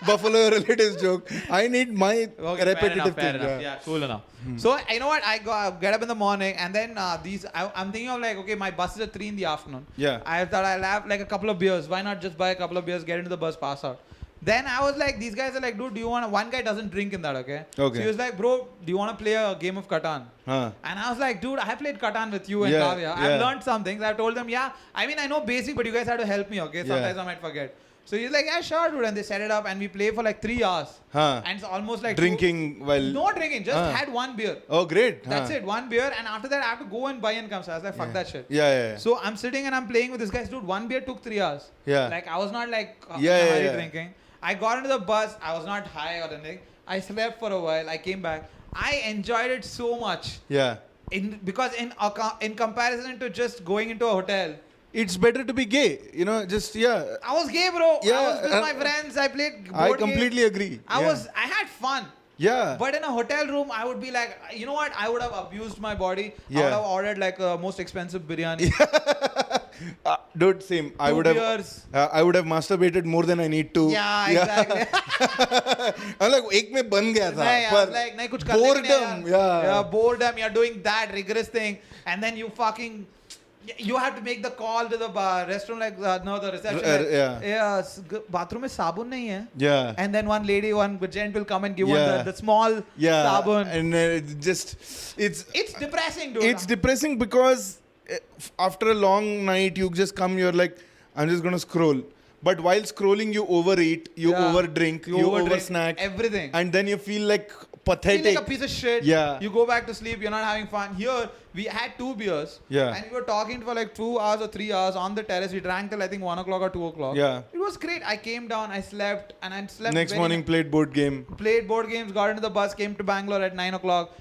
Buffalo relatives joke. I need my repetitive fair thing. enough. Yeah, cool enough. So, you know what? I get up in the morning and then I'm thinking of like, okay, my bus is at 3 in the afternoon. Yeah. I thought I'll have like a couple of beers. Why not just buy a couple of beers, get into the bus, pass out? Then I was like, these guys are like, dude, do you want to... One guy doesn't drink in that, okay? Okay. So he was like, bro, do you want to play a game of Catan? Huh. And I was like, dude, I played Catan with you and Yeah, Kavya. yeah. I've learned some things. I've told them, yeah, I mean, I know basic, but you guys have to help me, okay? Sometimes I might forget. So he's like, yeah, sure, dude. And they set it up and we play for like 3 hours. Huh. And it's almost like... Drinking while... No drinking, just had one beer. Oh, great. That's it, one beer. And after that, I have to go and buy income. So I was like, fuck that shit. Yeah. So I'm sitting and I'm playing with this guys. Dude, one beer took 3 hours. Yeah. Like, I was not like Yeah. drinking. I got into the bus. I was not high or anything. I slept for a while. I came back. I enjoyed it so much. Yeah. Because in comparison to just going into a hotel, it's better to be gay, you know, just, yeah. I was gay, bro. Yeah, I was with my friends. I played board I completely games. agree. I had fun. Yeah. But in a hotel room, I would be like, you know what? I would have abused my body. Yeah. I would have ordered like a most expensive biryani. Dude, same. I would beers. have masturbated more than I need to. Yeah, exactly. I'm like, एक में बन गया था. I was like, नहीं कुछ करने के लिए Boredom, यार. yeah. Boredom. You're doing that rigorous thing, and then you have to make the call to the restaurant like the reception. Yeah, bathroom में साबुन नहीं है. Yeah. And then one gent will come and give one the small sabun. And It's depressing, dude. It's depressing because after a long night, you just come, you're like, I'm just going to scroll. But while scrolling, you overeat, you overdrink, you oversnack. Everything. And then you feel like pathetic. Feel like a piece of shit. Yeah. You go back to sleep, you're not having fun. Here, we had 2 beers. Yeah. And we were talking for like 2 hours or 3 hours on the terrace. We drank till I think 1 o'clock or 2 o'clock. Yeah. It was great. I came down, I slept, and I slept. Next morning, played board game. Played board games, got into the bus, came to Bangalore at 9 o'clock.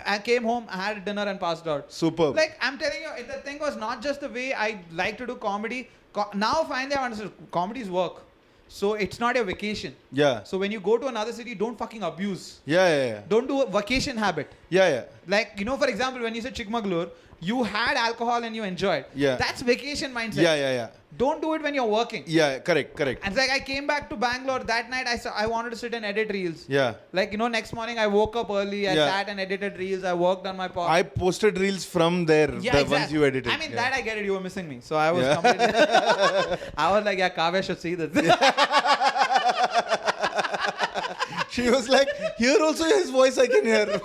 I came home, I had dinner and passed out. Superb. Like, I'm telling you, the thing was not just the way I like to do comedy. Now finally I understood. Comedy is work. So it's not a vacation. Yeah. So when you go to another city, don't fucking abuse. Yeah. Don't do a vacation habit. Yeah. Like, you know, for example, when you said Chikmagalur, you had alcohol and you enjoyed. Yeah. That's vacation mindset. Yeah. Don't do it when you're working. Yeah, correct. And it's like I came back to Bangalore that night. I wanted to sit and edit reels. Yeah. Like, you know, next morning I woke up early. I sat and edited reels. I worked on my podcast. I posted reels from there. Yeah, the ones you edited. I mean, that I get it. You were missing me. So I was completely... I was like, yeah, Kavya should see this. She was like, here also his voice I can hear.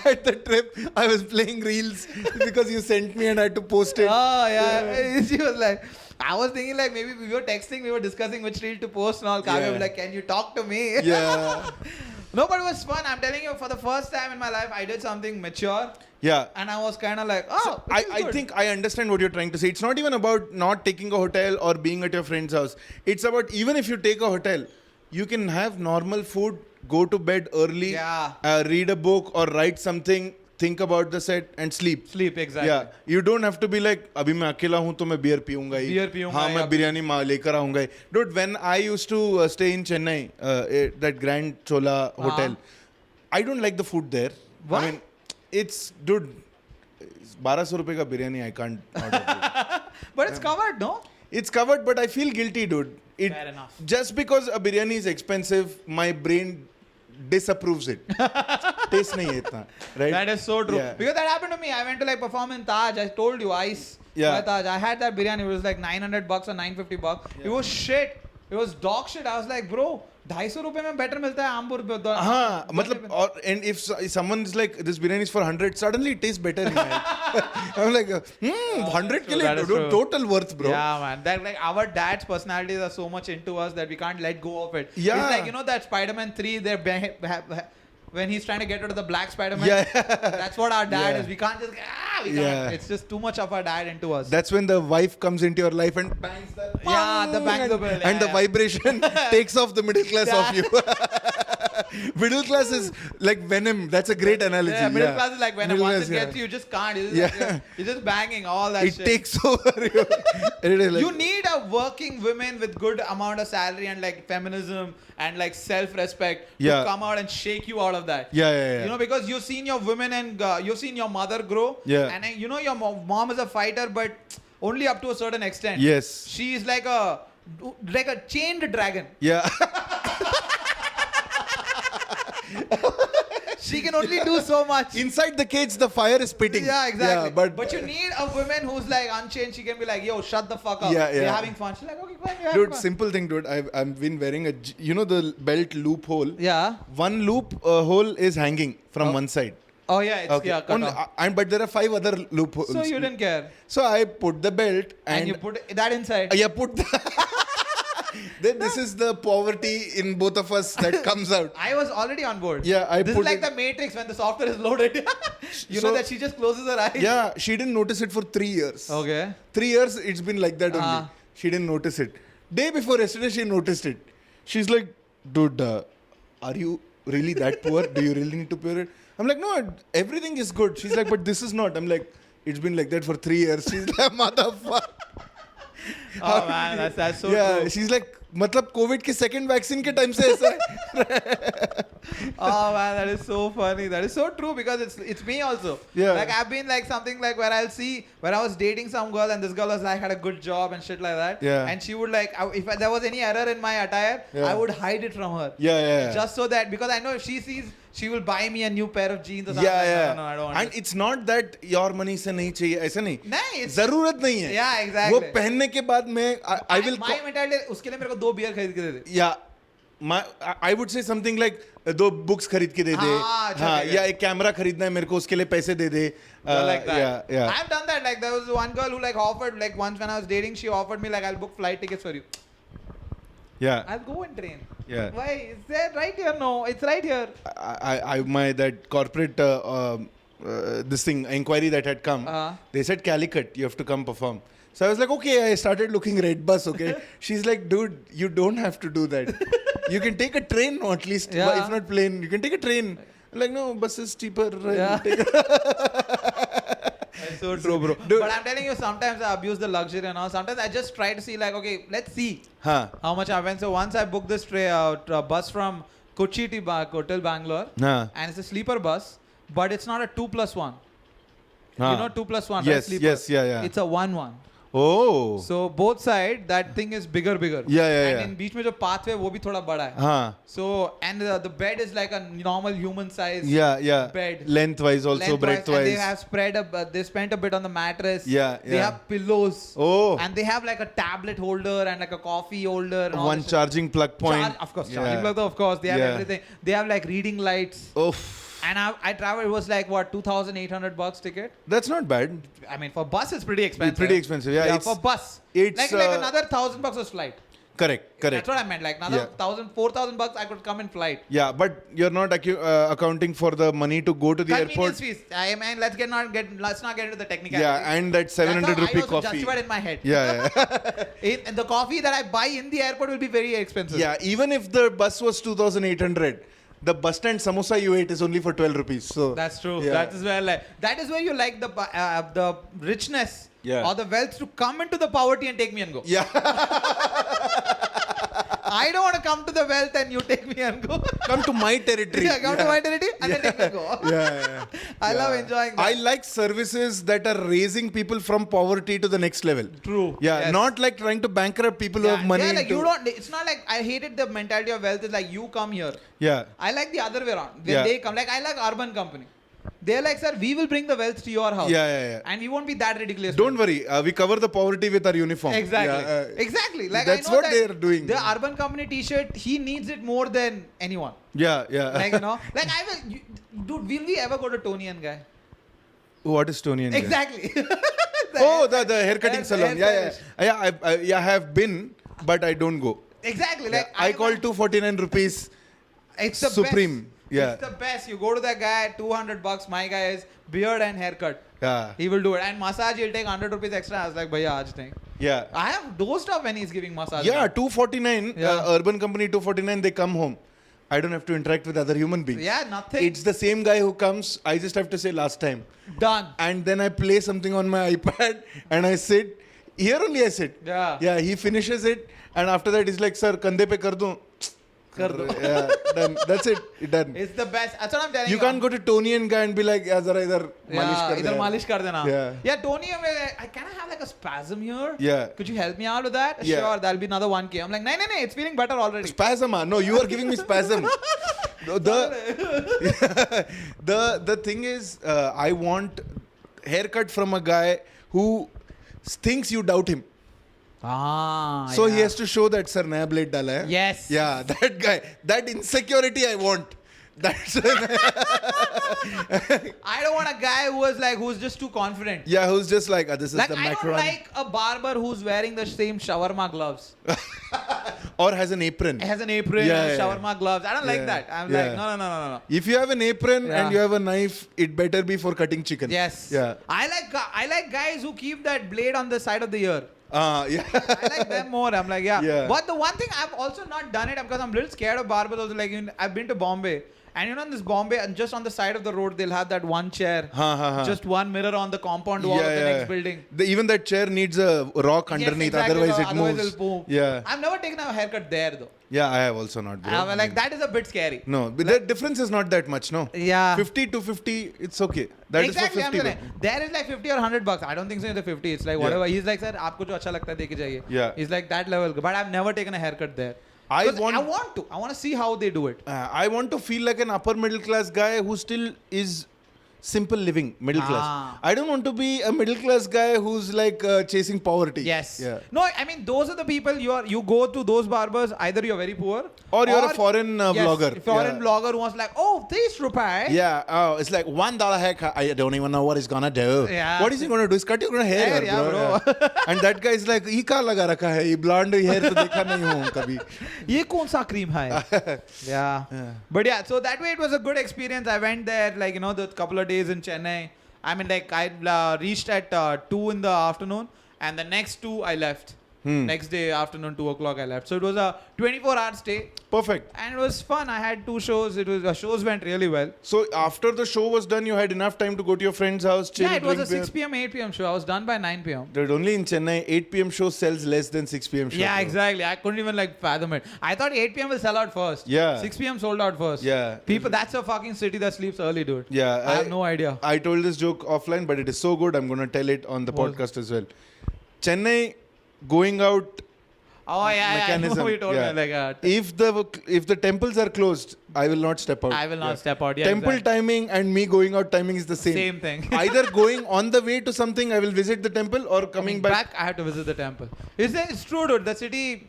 At the trip, I was playing reels because you sent me and I had to post it. Oh, yeah. She was like, I was thinking like maybe we were texting, we were discussing which reel to post and all. Kavya was like, can you talk to me? Yeah. No, but it was fun. I'm telling you, for the first time in my life, I did something mature. Yeah. And I was kind of like, oh, I think I understand what you're trying to say. It's not even about not taking a hotel or being at your friend's house. It's about even if you take a hotel, you can have normal food, go to bed early, read a book or write something, think about the set and sleep. Sleep, exactly. Yeah. You don't have to be like, अभी मैं अकेला हूँ तो मैं beer पीऊँगा ही. Beer पीऊँगा हाँ मैं बिरयानी लेकर आऊँगा ही. Dude, when I used to stay in Chennai, that Grand Chola hotel, I don't like the food there. What? I mean, it's, dude, 1200 रुपए का biryani I can't order. But it's covered, no? It's covered, but I feel guilty, dude. Fair enough. Just because a biryani is expensive, my brain disapproves it. Taste nahi hai itna, right? That is so true. Yeah. Because that happened to me. I went to like perform in Taj. I told you, Ice. Yeah. Taj. I had that biryani. It was like $900 or $950. Yeah. It was shit. It was dog shit. I was like, bro, 250 रुपए में better मिलता है आमपुर पे. हाँ मतलब और and if someone is like this biryani is for 100 suddenly it tastes better in my head. I'm like 100 के लिए total worth bro. Yeah man, that like our dad's personalities are so much into us that we can't let go of it. Yeah. It's like, you know that Spider-Man 3 when he's trying to get rid of the black Spider-Man. Yeah. That's what our dad Yeah. is. We can't just we can't. Yeah. It's just too much of our dad into us. That's when the wife comes into your life and bangs the bangs the bell. and the vibration takes off the middle class off you. Middle class is like venom. That's a great analogy. Yeah, middle class is like when Middle once class, it gets you just can't. You're just, Yeah. like, you're just banging all that It shit. takes over you. It is like, You need a working women with good amount of salary and like feminism and like self-respect Yeah. to come out and shake you out of that. yeah. You know, because you've seen your women and you've seen your mother grow. Yeah. And you know your mom is a fighter, but only up to a certain extent. Yes. She is like a chained dragon. Yeah. She can only do so much. Inside the cage, the fire is spitting. Yeah, exactly. Yeah, but you need a woman who's like unchained. She can be like, yo, shut the fuck up. Yeah, We're yeah. having fun. She's like, okay, fine, we're having Dude, fun. simple thing, dude. I've been wearing you know the belt loophole. Yeah. One loop hole is hanging from one side. Oh yeah, it's Okay. cut off. But there are 5 other loopholes. So you didn't care. So I put the belt And you put that inside. Yeah, put then this is the poverty in both of us that comes out. I was already on board. Yeah, I This put is like it- the Matrix when the software is loaded. You know So- that she just closes her eyes. Yeah, she didn't notice it for 3 years. Okay. 3 years, it's been like that only. Ah. She didn't notice it. Day before yesterday, she noticed it. She's like, dude, are you really that poor? Do you really need to pay it? I'm like, no, everything is good. She's like, but this is not. I'm like, it's been like that for 3 years. She's like, motherfucker. Oh man, that's so Yeah, true. she's like, मतलब Covid के second vaccine के time से ऐसा है. Oh man, that is so funny. That is so true because it's me also. Yeah. Like I've been like something like where I'll see where I was dating some girl and this girl was like had a good job and shit like that. Yeah. And she would like if there was any error in my attire, Yeah. I would hide it from her. Yeah. Just so that because I know if she sees, she will buy me a new pair of jeans or something. Yeah. No, I don't want And it's not that your money से नहीं चाहिए, ऐसा नहीं. नहीं, it's- जरूरत नहीं है. Yeah, exactly. वो पहनने के बाद मैं I will. My mentality उसके लिए मेरे को 2 बियर खरीद के दे दे. Yeah. I would say something like 2 books खरीद के दे दे. हाँ, अच्छा, हाँ, ठीक है. या एक कैमरा खरीदना है मेरे को उसके लिए पैसे दे दे. Like that. Yeah. I've done that. Like there was one girl who like offered like once when I was dating, she offered me like I'll book flight tickets for you. Yeah. I'll go and train. Yeah. Why? Is that right here? No, it's right here. My that corporate this thing inquiry that had come, they said Calicut, you have to come perform. So I was like, okay, I started looking red bus, okay. She's like, dude, you don't have to do that. You can take a train, no, at least, Yeah. if not plane. You can take a train. I'm like, no, bus is cheaper. Yeah. Take That's so true, bro. Dude. But I'm telling you, sometimes I abuse the luxury and all. Sometimes I just try to see like, okay, let's see Huh. how much I went. So once I booked this bus from Kochi till Bangalore, Huh. and it's a sleeper bus, but it's not a 2+1. Huh. You know 2+1, right? Yes, Sleeper. yes, yeah. It's a 1-1. Oh. So both side that thing is bigger. Yeah. And in बीच में जो pathway वो भी थोड़ा बड़ा है. Huh. So and the bed is like a normal human size. Yeah. Bed. Lengthwise also, Lengthwise, and they breadthwise. have they spent a bit on the mattress. Yeah. They have pillows. Oh. And they have like a tablet holder and like a coffee holder. And all One this shit. charging plug point. Of course, Yeah. charging plug, of course. They have Yeah. everything. They have like reading lights. Oof. And I traveled. It was like what $2,800 ticket. That's not bad. I mean, for bus it's pretty expensive. Pretty expensive, yeah. For bus, it's, like another $1,000 was flight. Correct. That's what I meant. Like another Yeah. $4,000 I could come in flight. Yeah, but you're not accounting for the money to go to the Convenience airport. fees. I mean, let's not get into the technicalities. Yeah, and that 700 That's how rupee I also coffee. justified in my head. Yeah. And the coffee that I buy in the airport will be very expensive. Yeah, even if the bus was 2,800, the bus stand samosa you ate is only for 12 rupees. So That's true. Yeah. That is where you like the richness Yeah. or the wealth to come into the poverty and take me and go. Yeah. I don't want to come to the wealth and you take me and go. Come to my territory. Yeah, come to my territory and then take me and go. Yeah. I love enjoying that. I like services that are raising people from poverty to the next level. True. Yeah, Yes. not like trying to bankrupt people who have money. Yeah, like into- you don't. It's not like I hated the mentality of wealth. Is like you come here. Yeah. I like the other way around. When Yeah. they come, like I like urban company. They're like, sir, we will bring the wealth to your house. Yeah. And we won't be that ridiculous. Don't worry. We cover the poverty with our uniform. Exactly. Yeah, Exactly. Like, that's I know what that they're doing. The Urban Company t-shirt, he needs it more than anyone. Yeah. Like, you know, like dude, will we ever go to Tony and guy? What is Tony? Exactly. The haircutting salon. Yeah. I have been, but I don't go. Exactly. Like I call 249 rupees. It's the Supreme. Best. Yeah. It's the best. You go to that guy, $200. My guy is beard and haircut. Yeah. He will do it. And massage, he'll take 100 rupees extra. I was like, bhaiya, aaj nahi. Yeah. I have dozed off when he's giving massage. Yeah, 249. Yeah. Urban Company 249. They come home. I don't have to interact with other human beings. Yeah, nothing. It's the same guy who comes. I just have to say last time. Done. And then I play something on my iPad and I sit. Here only I sit. Yeah. Yeah, he finishes it. And after that, he's like, sir, kande pe kar do. Yeah, done. That's it. Done. It's the best. That's what I'm telling you. You can't go to Tony and guy and be like, yeah, zara idhar malish kar de. Idhar malish kar dena. Yeah. Tony, can I have like a spasm here? Yeah. Could you help me out with that? Yeah. Sure, that'll be another 1K. I'm like, no, it's feeling better already. Spasm, no, you are giving me spasm. The thing is, I want haircut from a guy who thinks you doubt him. So he has to show that sir naya blade dala hai. Yes. Yeah, that guy, that insecurity I want. That's I don't want a guy who's just too confident. Yeah, who's just like, this is Like, the I Macron. don't like a barber who's wearing the same shawarma gloves. Or has an apron. Has an apron Yeah, and yeah. shawarma gloves. I don't like Yeah. that. I'm Yeah. like, no. If you have an apron Yeah. and you have a knife, it better be for cutting chicken. Yes. Yeah. I like guys who keep that blade on the side of the ear. Yeah. I like them more. I'm like, Yeah. But the one thing I've also not done it because I'm a little scared of barbers. Also, like, I've been to Bombay. And in this Bombay, and just on the side of the road, they'll have that one chair. Just one mirror on the compound wall of the next building. Even that chair needs a rock underneath, Yes, exactly. otherwise it moves. It'll move. Yeah. I've never taken a haircut there though. Yeah, I have also not. Bro. I'm like, that is a bit scary. No, but the difference is not that much, no? Yeah. 50 to 50, it's okay. That Exactly, is for 50. I'm saying. There is like 50 or 100 bucks. I don't think so in the 50. It's like whatever. He's like, sir, aapko jo acha lagta hai dekhe jaiye. Yeah. He's like that level. But I've never taken a haircut there. I 'Cause want I want to see how they do it. I want to feel like an upper middle class guy who still is simple living, middle class. I don't want to be a middle class guy who's like chasing poverty. Yes. Yeah. No, I mean those are the people you go to those barbers. Either you're very poor Or you're a foreign vlogger. Foreign Yeah. vlogger who wants like, oh, 30 rupees. Yeah, it's like $1 haircut. I don't even know what he's gonna do. Yeah. What is he gonna do? He's cut your hair, Hair, yeah, bro. Yeah. And that guy is like, "Ye ka laga rakha hai? Ye blonde hair to dekha nahi hu kabhi." ये कौन सा cream है? Yeah. But yeah, so that way it was a good experience. I went there like the couple of days in Chennai. I mean like I reached at 2 in the afternoon and the next 2 I left. Next day afternoon 2 o'clock I left. So it was a 24-hour stay. Perfect. And it was fun. I had 2 shows. Shows went really well. So after the show was done, you had enough time to go to your friend's house, chill, Yeah, it was drink a 6 beer. p.m. 8 p.m. show. I was done by 9 p.m. Dude, only in Chennai, 8 p.m. show sells less than 6 p.m. show. Yeah, bro. exactly. I couldn't even fathom it. I thought 8 p.m. will sell out first. Yeah. 6 p.m. sold out first. Yeah. People, that's a fucking city that sleeps early, dude. Yeah. I have no idea. I told this joke offline, but it is so good. I'm going to tell it on the podcast as well. Chennai going out Oh yeah, mechanism. I know you told Yeah. me If the temples are closed, I will not step out. I will not step out. Yeah, Temple exactly. timing and me going out timing is the same. Same thing. Either going on the way to something, I will visit the temple, or coming back. I have to visit the temple. It's true, dude. The city,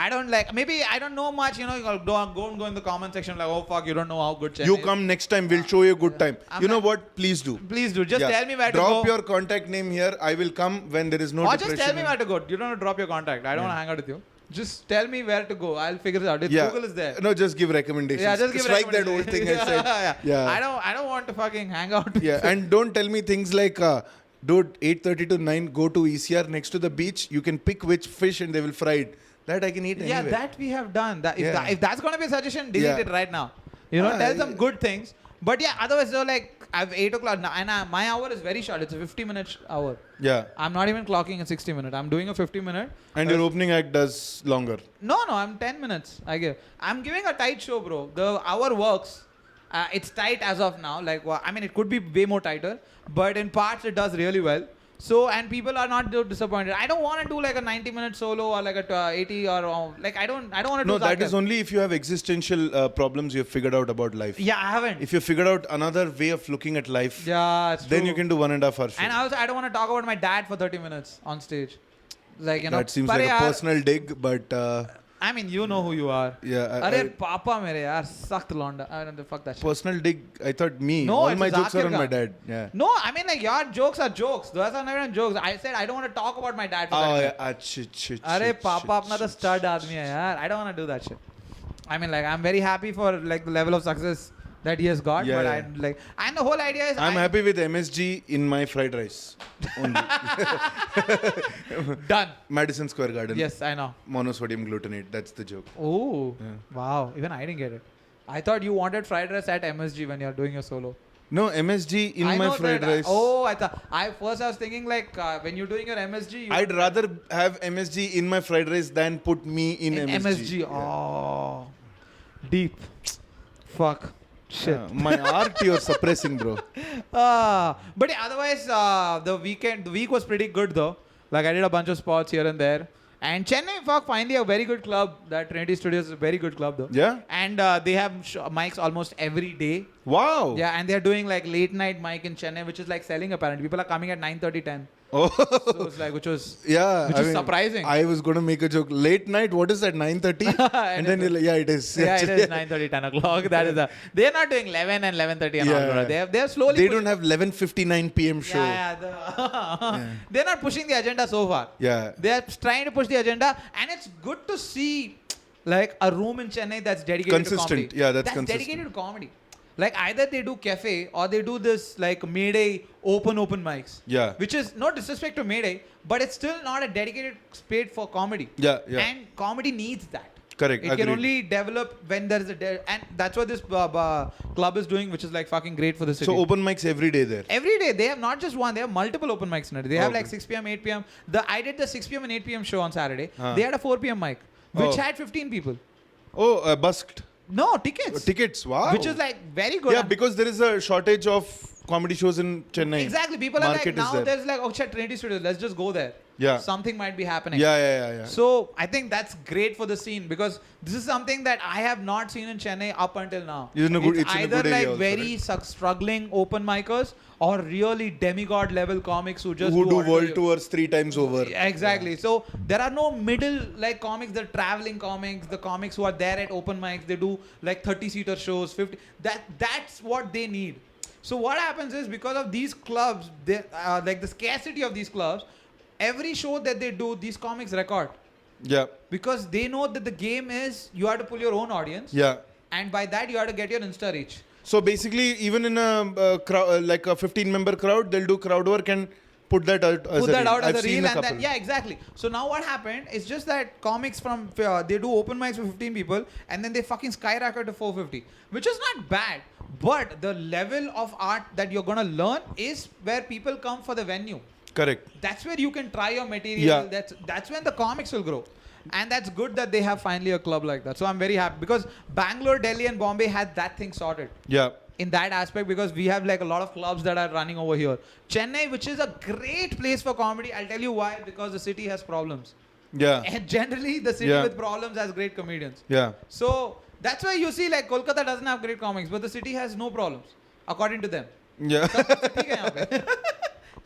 I don't like. Maybe I don't know much. You go in the comment section like, oh fuck, you don't know how good Chennai You is. come next time, we'll show you a good time. I'm You know like- what? Please do. Please do. Just Yeah. tell me where to Drop go. your contact name here. I will come when there is no Or depression. just tell me where to go. You don't have to drop your contact. I don't want to hang out with you. Just tell me where to go. I'll figure it out. Google is there. No, just give recommendations. Yeah, just give Strike that old thing I said. yeah. I don't want to fucking hang out with Yeah, and don't tell me things like, dude, 8:30 to 9, go to ECR next to the beach. You can pick which fish and they will fry it. That I can eat Yeah, anywhere. that we have done. Yeah. If that's going to be a suggestion, delete Yeah. it right now. Tell some good things. But yeah, otherwise, I've 8 o'clock now, and my hour is very short. It's a 50-minute hour. Yeah. I'm not even clocking a 60-minute. I'm doing a 50-minute. And your opening act does longer. No, I'm 10 minutes. I'm giving a tight show, bro. The hour works. It's tight as of now. It could be way more tighter. But in parts, it does really well. So, and people are not disappointed. I don't want to do like a 90-minute solo or like a 80 or like I don't want to do No, that sarcasm. is only if you have existential problems you have figured out about life. Yeah, I haven't. If you figured out another way of looking at life, Yeah, it's then true. you can do 1.5 hours show. And also, I don't want to talk about my dad for 30 minutes on stage. Like, you know. That seems But like a yaar, personal dig, but I mean, you know who you are. yeah. Arey papa mere yaar, sakht londa. I don't know, fuck that shit. Personal dig, I thought me. No, All it's my a jokes are Zakir on my Khan. dad. Yeah. No, I mean like your jokes are jokes. Those are not even jokes. I said I don't want to talk about my dad for Oh, 30 yeah. minutes. Arey papa apna to stud aadmi hai yaar. I don't want to do that shit. I mean like I'm very happy for like the level of success that he has got, Yeah, but yeah. I like, and the whole idea is I'm happy with MSG in my fried rice. Only. done. Madison Square Garden. Yes, I know. Monosodium glutamate. That's the joke. Oh, Yeah. wow. Even I didn't get it. I thought you wanted fried rice at MSG when you're doing your solo. No, MSG in I my know fried that. rice. Oh, I was thinking like when you're doing your MSG. I'd rather have MSG in my fried rice than put me in MSG. MSG. Oh, deep. Fuck. Shit. Yeah, my art you're suppressing, bro. But yeah, otherwise, the week was pretty good though. Like I did a bunch of spots here and there. And Chennai, fuck, finally a very good club. That Trinity Studios is a very good club though. Yeah? And they have mics almost every day. Wow. Yeah, and they're doing like late night mic in Chennai, which is like selling apparently. People are coming at 9:30, 10. Oh. So it's like, which is surprising. I was going to make a joke. Late night, what is that, 9:30? and then you're like, yeah, it is. Yeah, it is 9:30, 10 o'clock. That is they're not doing 11 and 11:30 and all. They're slowly. They don't have 11:59 p.m. show. Yeah. They're not pushing the agenda so far. Yeah. They're trying to push the agenda, and it's good to see like a room in Chennai that's dedicated to comedy. Yeah, that's consistent. Dedicated to comedy. Like either they do cafe or they do this like Mayday open mics. Yeah. Which is no disrespect to Mayday, but it's still not a dedicated space for comedy. Yeah. And comedy needs that. Correct. It Agreed. can only develop when there is and that's what this club is doing, which is like fucking great for the city. So open mics every day there. Every day they have not just one, they have multiple open mics in it. They have Okay. like 6 p.m., 8 p.m. I did the 6 p.m. and 8 p.m. show on Saturday. They had a 4 p.m. mic, which had 15 people. Oh, busked. No, tickets. Tickets, wow. Which is like very good. Yeah, because there is a shortage of comedy shows in Chennai. Exactly. People are Market like, is now there. there's like, oh shit, Trinity Studios, let's just go there. Yeah. Something might be happening. Yeah. So I think that's great for the scene because this is something that I have not seen in Chennai up until now. It's in a good either area like also, very struggling open micers or really demigod level comics who just Who do whatever world tours 3 times over. Exactly. Yeah. So there are no middle like comics, the traveling comics, the comics who are there at open mics. They do like 30-seater shows, 50. That's what they need. So what happens is because of these clubs, they like the scarcity of these clubs, every show that they do, these comics record. Yeah. Because they know that the game is you have to pull your own audience. Yeah. And by that you have to get your Insta reach. So basically, even in a crowd, like a 15-member crowd, they'll do crowd work and put that out as a reel. I've As a seen reel a and couple. then yeah, exactly. So now what happened is just that comics from they do open mics for 15 people and then they fucking skyrocket to 450, which is not bad. But the level of art that you're gonna learn is where people come for the venue. Correct. That's where you can try your material. Yeah. That's when the comics will grow. And that's good that they have finally a club like that. So I'm very happy because Bangalore, Delhi and Bombay had that thing sorted. Yeah. In that aspect because we have like a lot of clubs that are running over here. Chennai, which is a great place for comedy. I'll tell you why. Because the city has problems. Yeah. And generally the city with problems has great comedians. Yeah. So that's why you see like Kolkata doesn't have great comics. But the city has no problems. According to them. Yeah.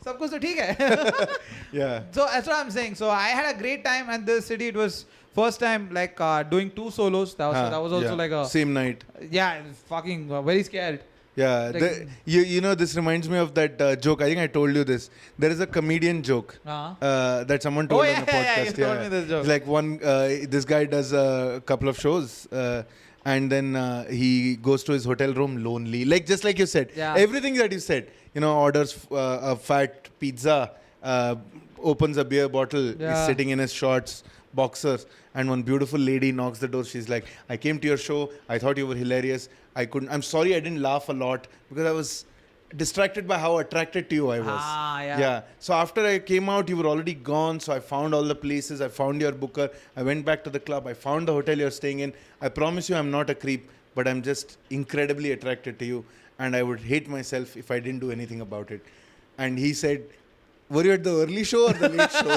सब कुछ तो ठीक है. Yeah. So that's what I'm saying. So I had a great time at the city. It was first time like doing 2 solos. That was also like a same night. Yeah, it was fucking very scared. Yeah, Like- you know, this reminds me of that joke. I think I told you this. There is a comedian joke that someone told on a podcast. you told me this joke. It's like this guy does a couple of shows, and then he goes to his hotel room lonely, just like you said. Yeah. Everything that you said. Orders a fat pizza, opens a beer bottle, is Yeah. sitting in his shorts, boxers, and one beautiful lady knocks the door. She's like, I came to your show. I thought you were hilarious. I'm sorry I didn't laugh a lot because I was distracted by how attracted to you I was. Yeah. So after I came out, you were already gone. So I found all the places. I found your booker. I went back to the club. I found the hotel you're staying in. I promise you I'm not a creep, but I'm just incredibly attracted to you. And I would hate myself if I didn't do anything about it. And he said, Were you at the early show or the late show?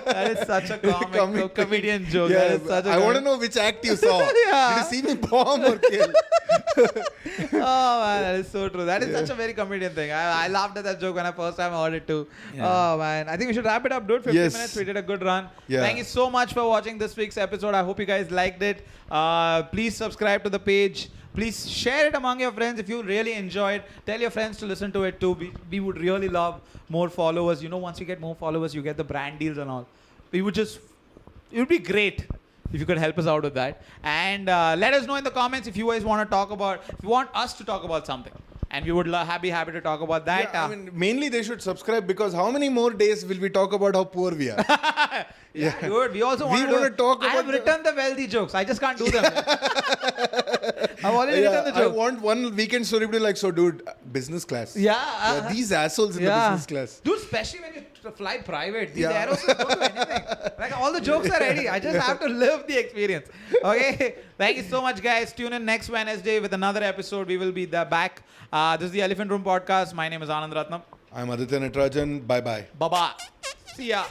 That is such a comedian joke. Yeah, That is such a I want to know which act you saw. Yeah. Did you see me bomb or kill? Oh man, that is so true. That is such a very comedian thing. I laughed at that joke when I first time heard it too. Yeah. Oh man, I think we should wrap it up, dude. 50 Yes. minutes. We did a good run. Yeah. Thank you so much for watching this week's episode. I hope you guys liked it. Please subscribe to the page. Please share it among your friends if you really enjoyed. Tell your friends to listen to it too. We would really love more followers. You know, once you get more followers, you get the brand deals and all. It would be great if you could help us out with that. And let us know in the comments if you guys want if you want us to talk about something. And we would be happy to talk about that. Yeah, I mean, mainly they should subscribe because how many more days will we talk about how poor we are? Yeah, dude. We also want to talk I have about written the wealthy jokes. I just can't do them. I've already written the I joke. want one weekend story to be like, so dude, business class. Yeah. These assholes in the business class. Dude, especially when you fly private. These Yeah. aeroplanes don't do anything. Like, all the jokes are ready. I just have to live the experience. Okay? Thank you so much, guys. Tune in next Wednesday with another episode. We will be back. This is the Elephant Room Podcast. My name is Anand Rathnam. I'm Aditya Natrajan. Bye-bye. Bye-bye. See ya.